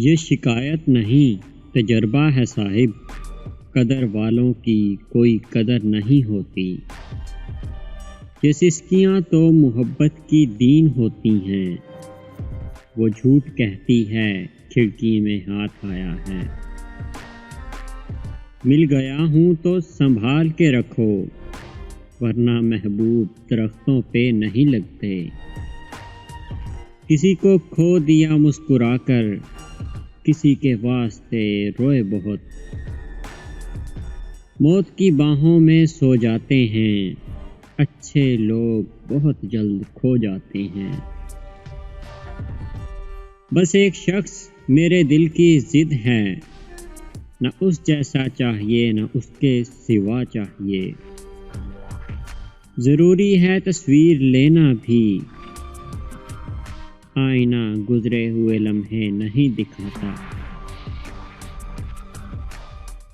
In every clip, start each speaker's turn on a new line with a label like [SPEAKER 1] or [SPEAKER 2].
[SPEAKER 1] یہ شکایت نہیں تجربہ ہے صاحب، قدر والوں کی کوئی قدر نہیں ہوتی۔ یہ سسکیاں تو محبت کی دین ہوتی ہیں، وہ جھوٹ کہتی ہے کھڑکی میں ہاتھ آیا ہے۔ مل گیا ہوں تو سنبھال کے رکھو، ورنہ محبوب درختوں پہ نہیں لگتے۔ کسی کو کھو دیا مسکرا کر، کسی کے واسطے روئے بہت۔ موت کی باہوں میں سو جاتے ہیں، اچھے لوگ بہت جلد کھو جاتے ہیں۔ بس ایک شخص میرے دل کی ضد ہے، نہ اس جیسا چاہیے نہ اس کے سوا چاہیے۔ ضروری ہے تصویر لینا بھی، آئینہ گزرے ہوئے لمحے نہیں دکھاتا۔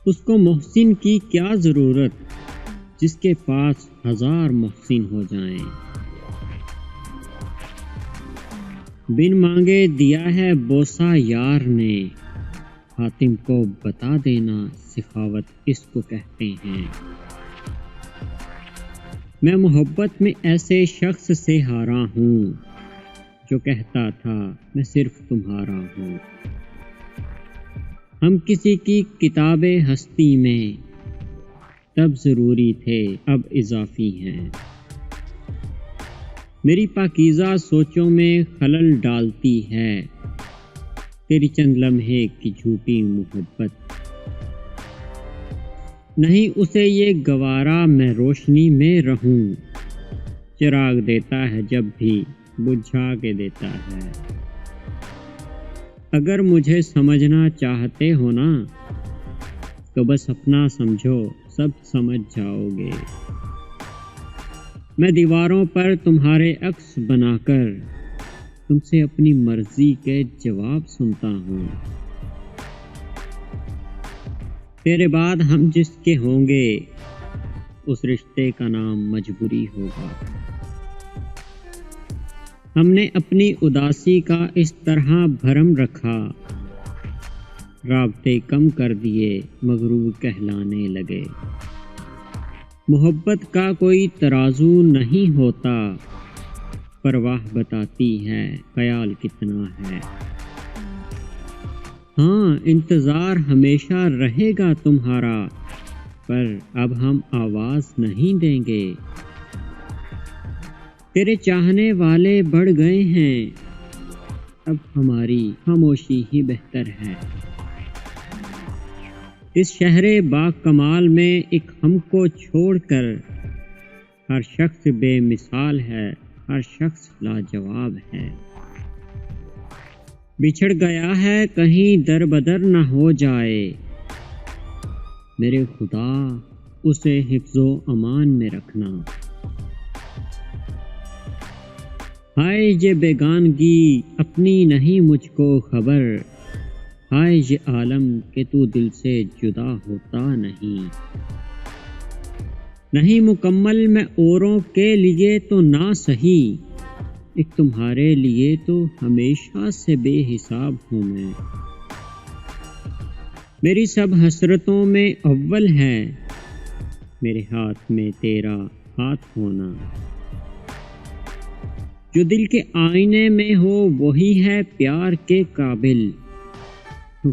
[SPEAKER 1] اس کو محسن کی کیا ضرورت جس کے پاس ہزار محسن ہو جائیں۔ بن مانگے دیا ہے بوسہ یار نے، حاتم کو بتا دینا سخاوت اس کو کہتے ہیں۔ میں محبت میں ایسے شخص سے ہارا ہوں، جو کہتا تھا میں صرف تمہارا ہوں۔ ہم کسی کی کتاب ہستی میں، تب ضروری تھے اب اضافی ہیں۔ میری پاکیزہ سوچوں میں خلل ڈالتی ہے، تیری چند لمحے کی جھوٹی محبت۔ نہیں اسے یہ گوارا میں روشنی میں رہوں، چراغ دیتا ہے جب بھی بجھا کے دیتا ہے۔ اگر مجھے سمجھنا چاہتے ہو نا، تو بس اپنا سمجھو سب سمجھ جاؤ گے۔ میں دیواروں پر تمہارے عکس بنا کر، تم سے اپنی مرضی کے جواب سنتا ہوں۔ تیرے بعد ہم جس کے ہوں گے، اس رشتے کا نام مجبوری ہوگا۔ ہم نے اپنی اداسی کا اس طرح بھرم رکھا، رابطے کم کر دیے مغرور کہلانے لگے۔ محبت کا کوئی ترازو نہیں ہوتا، پرواہ بتاتی ہے خیال کتنا ہے۔ ہاں انتظار ہمیشہ رہے گا تمہارا، پر اب ہم آواز نہیں دیں گے۔ تیرے چاہنے والے بڑھ گئے ہیں، اب ہماری خاموشی ہی بہتر ہے۔ اس شہر با کمال میں ایک ہم کو چھوڑ کر، ہر شخص بے مثال ہے، ہر شخص لاجواب ہے۔ بچھڑ گیا ہے کہیں در بدر نہ ہو جائے، میرے خدا اسے حفظ و امان میں رکھنا۔ ہائے یہ بیگانگی اپنی نہیں مجھ کو خبر، ہائے یہ عالم کہ تو دل سے جدا ہوتا نہیں۔ نہیں مکمل میں اوروں کے لیے تو نہ سہی، ایک تمہارے لیے تو ہمیشہ سے بے حساب ہوں میں۔ میری سب حسرتوں میں اول ہے، میرے ہاتھ میں تیرا ہاتھ ہونا۔ جو دل کے آئینے میں ہو وہی ہے پیار کے قابل،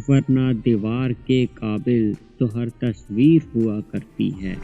[SPEAKER 1] ورنہ دیوار کے قابل تو ہر تصویر ہوا کرتی ہے۔